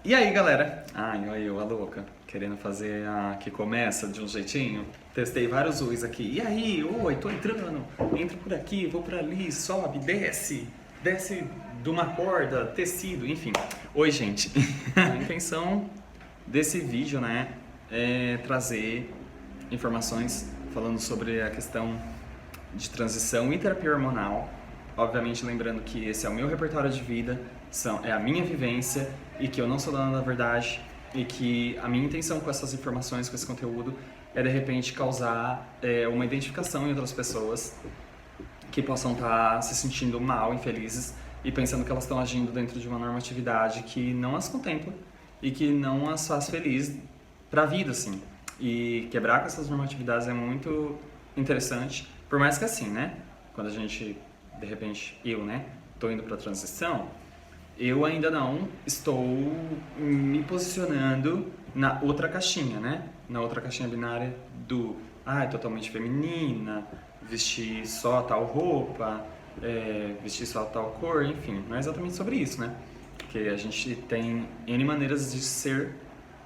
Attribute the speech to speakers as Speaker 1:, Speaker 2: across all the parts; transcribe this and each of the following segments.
Speaker 1: E aí, galera? Ai, olha eu, a louca, querendo fazer a que começa de um jeitinho. Testei vários Uis aqui. E aí, oi, tô entrando. Entro por aqui, vou por ali, sobe, desce. Desce de uma corda, tecido, enfim. Oi, gente. A intenção desse vídeo, né, é trazer informações falando sobre a questão de transição e terapia hormonal. Obviamente lembrando que esse é o meu repertório de vida, é a minha vivência e que eu não sou dona da verdade e que a minha intenção com essas informações, com esse conteúdo, é de repente causar uma identificação em outras pessoas que possam estar se sentindo mal, infelizes e pensando que elas estão agindo dentro de uma normatividade que não as contempla e que não as faz feliz para a vida, assim. E quebrar com essas normatividades é muito interessante, por mais que assim, né? Quando a gente, de repente, né, tô indo para a transição, eu ainda não estou me posicionando na outra caixinha, né? Na outra caixinha binária do, totalmente feminina, vestir só tal roupa, vestir só tal cor, enfim, não é exatamente sobre isso, né? Porque a gente tem N maneiras de ser,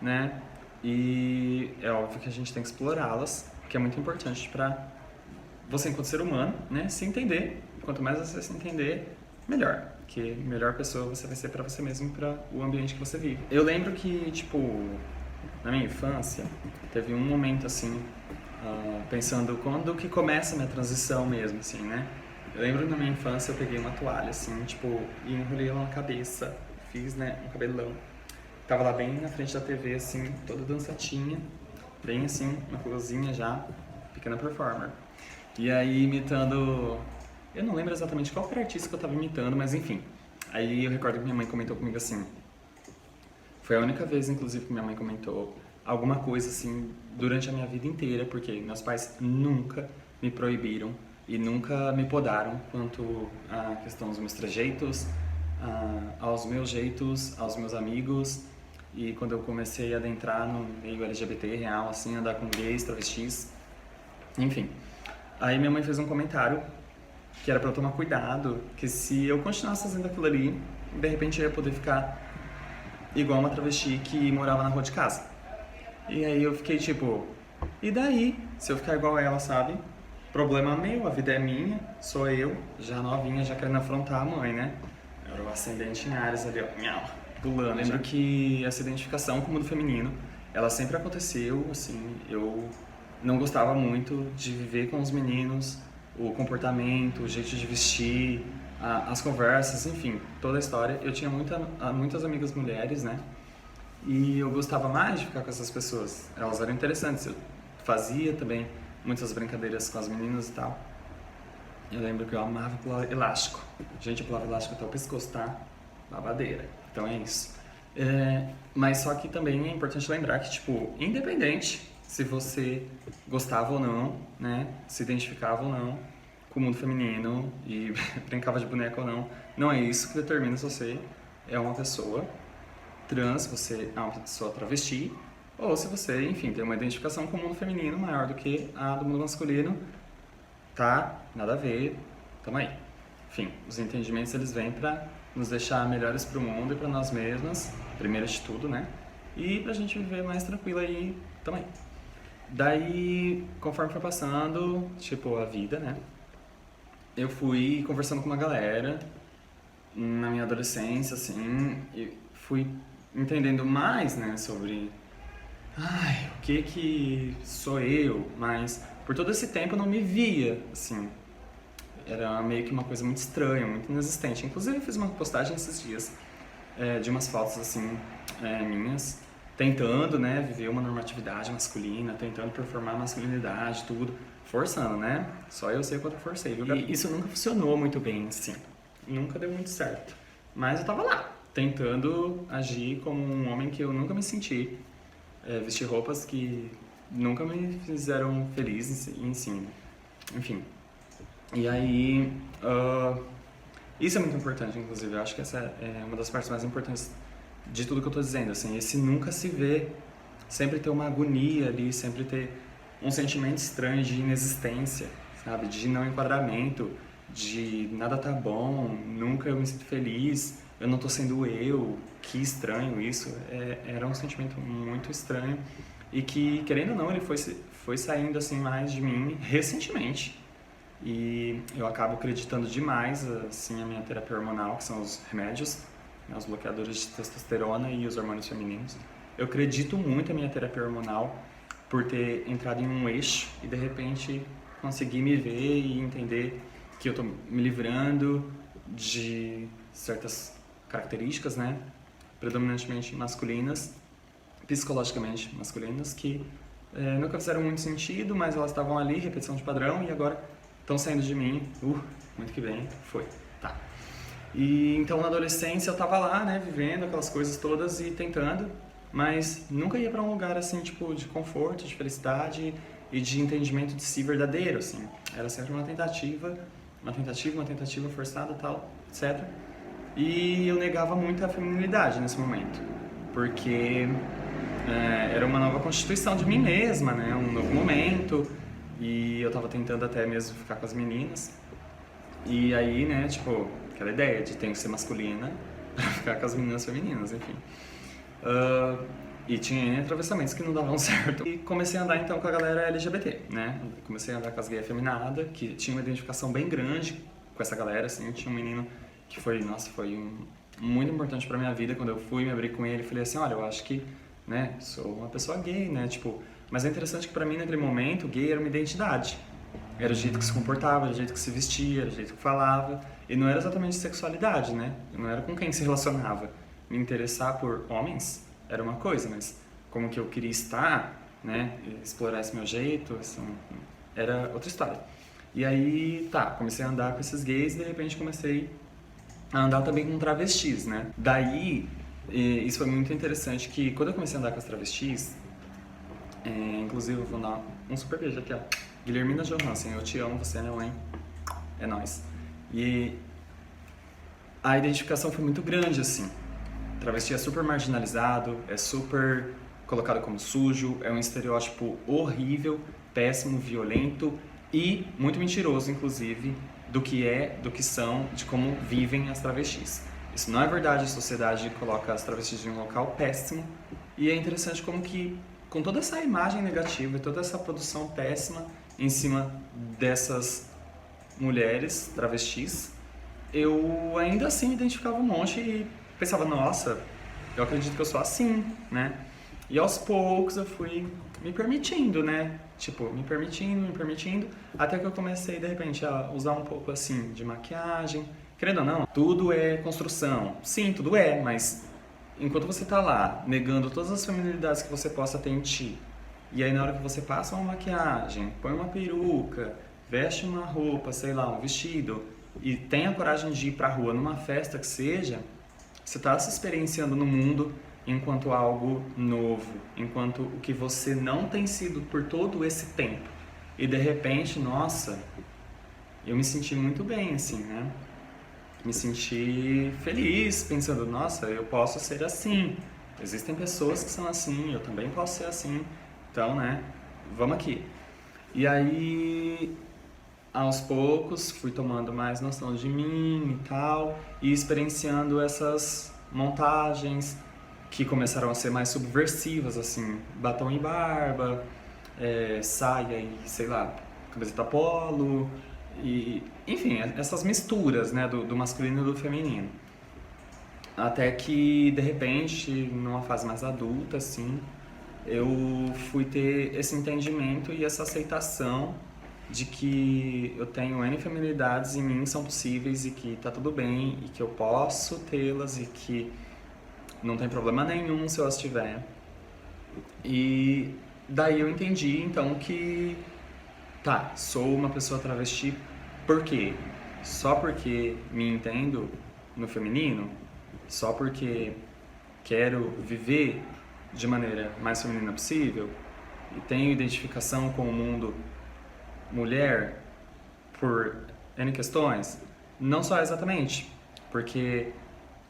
Speaker 1: né? E é óbvio que a gente tem que explorá-las, que é muito importante para você, enquanto ser humano, né, se entender. Quanto mais você se entender, melhor. Que melhor pessoa você vai ser para você mesmo e para o ambiente que você vive. Eu lembro que, tipo, na minha infância, teve um momento assim, pensando quando que começa a minha transição mesmo, assim, né? Eu lembro que na minha infância eu peguei uma toalha, assim, tipo, e enrolei ela na cabeça, fiz, né, um cabelão. Tava lá bem na frente da TV, assim, toda dançatinha, bem assim, uma cozinha já, pequena performer. E aí imitando, eu não lembro exatamente qual era o artista que eu tava imitando, mas enfim. Aí eu recordo que minha mãe comentou comigo assim, foi a única vez, inclusive, que minha mãe comentou alguma coisa assim durante a minha vida inteira, porque meus pais nunca me proibiram e nunca me podaram quanto à questão dos meus trejeitos, aos meus jeitos, aos meus amigos. E quando eu comecei a adentrar no meio LGBT real, assim, andar com gays, travestis, enfim. Aí minha mãe fez um comentário que era pra eu tomar cuidado, que se eu continuasse fazendo aquilo ali, de repente eu ia poder ficar igual uma travesti que morava na rua de casa. E aí eu fiquei tipo, e daí? Se eu ficar igual ela, sabe? Problema meu, a vida é minha, sou eu, já novinha, já querendo afrontar a mãe, né? Era o ascendente em Ares ali, ó, miau, pulando. Lembro que essa identificação com o mundo feminino, ela sempre aconteceu, assim, eu não gostava muito de viver com os meninos, o comportamento, o jeito de vestir, as conversas, enfim, toda a história. Eu tinha muitas amigas mulheres, né? E eu gostava mais de ficar com essas pessoas. Elas eram interessantes. Eu fazia também muitas brincadeiras com as meninas e tal. Eu lembro que eu amava pular elástico. Gente, eu pulava elástico até o pescoço, tá? Babadeira. Então é isso. Mas só que também é importante lembrar que, tipo, independente se você gostava ou não, né? Se identificava ou não com o mundo feminino e brincava de boneca ou não, não é isso que determina se você é uma pessoa trans, você é uma pessoa travesti, ou se você, enfim, tem uma identificação com o mundo feminino maior do que a do mundo masculino, tá? Nada a ver, tamo aí. Enfim, os entendimentos eles vêm pra nos deixar melhores pro mundo e pra nós mesmas, primeiro de tudo, né? E pra gente viver mais tranquilo aí, tamo aí. Daí, conforme foi passando, tipo, a vida, né? Eu fui conversando com uma galera na minha adolescência, assim, e fui entendendo mais, né, sobre o que sou eu, mas por todo esse tempo eu não me via, assim, era meio que uma coisa muito estranha, muito inexistente. Inclusive eu fiz uma postagem esses dias de umas fotos, assim, minhas, tentando, né, viver uma normatividade masculina, tentando performar masculinidade, tudo, forçando, né, só eu sei o quanto eu forcei, viu, Gabi? E isso nunca funcionou muito bem, assim, nunca deu muito certo, mas eu tava lá, tentando agir como um homem que eu nunca me senti, vestir roupas que nunca me fizeram feliz em si, enfim. E aí, isso é muito importante, inclusive, eu acho que essa é uma das partes mais importantes de tudo que eu tô dizendo, assim, esse nunca se ver, sempre ter uma agonia ali, sempre ter um sentimento estranho de inexistência, sabe, de não enquadramento, de nada tá bom, nunca eu me sinto feliz, eu não tô sendo eu, que estranho isso. Era um sentimento muito estranho e que, querendo ou não, ele foi saindo assim mais de mim recentemente. E eu acabo acreditando demais assim a minha terapia hormonal, que são os remédios, né, os bloqueadores de testosterona e os hormônios femininos. Eu acredito muito a minha terapia hormonal por ter entrado em um eixo e de repente conseguir me ver e entender que eu tô me livrando de certas características, né, predominantemente masculinas, psicologicamente masculinas, que nunca fizeram muito sentido, mas elas estavam ali, repetição de padrão, e agora estão saindo de mim. Muito que bem, foi. Tá. E então na adolescência eu tava lá, né, vivendo aquelas coisas todas e tentando, mas nunca ia pra um lugar assim, tipo, de conforto, de felicidade e de entendimento de si verdadeiro, assim. Era sempre uma tentativa forçada, tal, etc. E eu negava muito a feminilidade nesse momento, porque era uma nova constituição de mim mesma, né, um novo momento, e eu tava tentando até mesmo ficar com as meninas. E aí, né, tipo, aquela ideia de ter que ser masculina pra ficar com as meninas femininas, enfim. E tinha atravessamentos que não davam certo. E comecei a andar então com a galera LGBT, né? Comecei a andar com as gays afeminadas, que tinha uma identificação bem grande com essa galera, assim. Tinha um menino que foi muito importante pra minha vida. Quando eu fui me abrir com ele, falei assim, olha, eu acho que, né, sou uma pessoa gay, né? Tipo, mas é interessante que pra mim, naquele momento, gay era uma identidade. Era o jeito que se comportava, era o jeito que se vestia, era o jeito que falava. E não era exatamente sexualidade, né? Não era com quem se relacionava. Me interessar por homens era uma coisa, mas como que eu queria estar, né? Explorar esse meu jeito, assim, era outra história. E aí, tá, comecei a andar com esses gays e de repente comecei a andar também com travestis, né? Daí, isso foi muito interessante, que quando eu comecei a andar com as travestis, inclusive eu vou dar um super beijo aqui, ó. Guilhermina Johansen, eu te amo, você, minha mãe. É nóis. E a identificação foi muito grande, assim. Travesti é super marginalizado, é super colocado como sujo, é um estereótipo horrível, péssimo, violento e muito mentiroso, inclusive, do que são, de como vivem as travestis. Isso não é verdade, a sociedade coloca as travestis em um local péssimo e é interessante como que, com toda essa imagem negativa e toda essa produção péssima em cima dessas mulheres travestis, eu ainda assim me identificava um monte e pensava, nossa, eu acredito que eu sou assim, né? E aos poucos eu fui me permitindo, né? Tipo, me permitindo, até que eu comecei, de repente, a usar um pouco, assim, de maquiagem. Querendo ou não, tudo é construção. Sim, tudo é, mas enquanto você tá lá, negando todas as feminilidades que você possa ter em ti, e aí na hora que você passa uma maquiagem, põe uma peruca, veste uma roupa, sei lá, um vestido, e tem a coragem de ir pra rua numa festa que seja, você está se experienciando no mundo enquanto algo novo, enquanto o que você não tem sido por todo esse tempo. E de repente, nossa, eu me senti muito bem, assim, né? Me senti feliz, pensando, nossa, eu posso ser assim. Existem pessoas que são assim, eu também posso ser assim. Então, né, vamos aqui. E aí, aos poucos, fui tomando mais noção de mim e tal, e experienciando essas montagens que começaram a ser mais subversivas, assim, batom e barba, saia e, sei lá, camiseta polo, e, enfim, essas misturas, né, do masculino e do feminino. Até que, de repente, numa fase mais adulta, assim, eu fui ter esse entendimento e essa aceitação de que eu tenho N feminilidades em mim, são possíveis e que tá tudo bem e que eu posso tê-las e que não tem problema nenhum se eu as tiver. E daí eu entendi então que tá, sou uma pessoa travesti por quê? Só porque me entendo no feminino? Só porque quero viver de maneira mais feminina possível? E tenho identificação com o mundo mulher por N questões? Não só exatamente, porque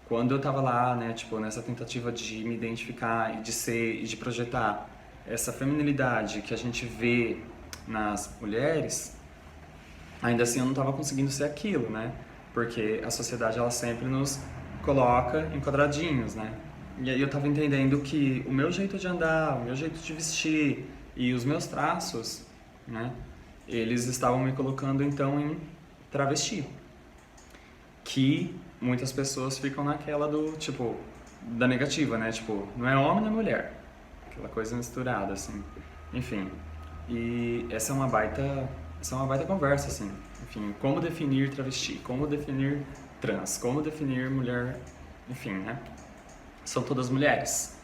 Speaker 1: quando eu tava lá, né, tipo, nessa tentativa de me identificar e de ser e de projetar essa feminilidade que a gente vê nas mulheres, ainda assim eu não tava conseguindo ser aquilo, né? Porque a sociedade ela sempre nos coloca em quadradinhos, né? E aí eu tava entendendo que o meu jeito de andar, o meu jeito de vestir e os meus traços, né? Eles estavam me colocando então em travesti. Que muitas pessoas ficam naquela do, tipo, da negativa, né? Tipo, não é homem, não é mulher. Aquela coisa misturada, assim. Enfim. E essa é uma baita conversa, assim. Enfim, como definir travesti, como definir trans, como definir mulher, enfim, né? São todas mulheres.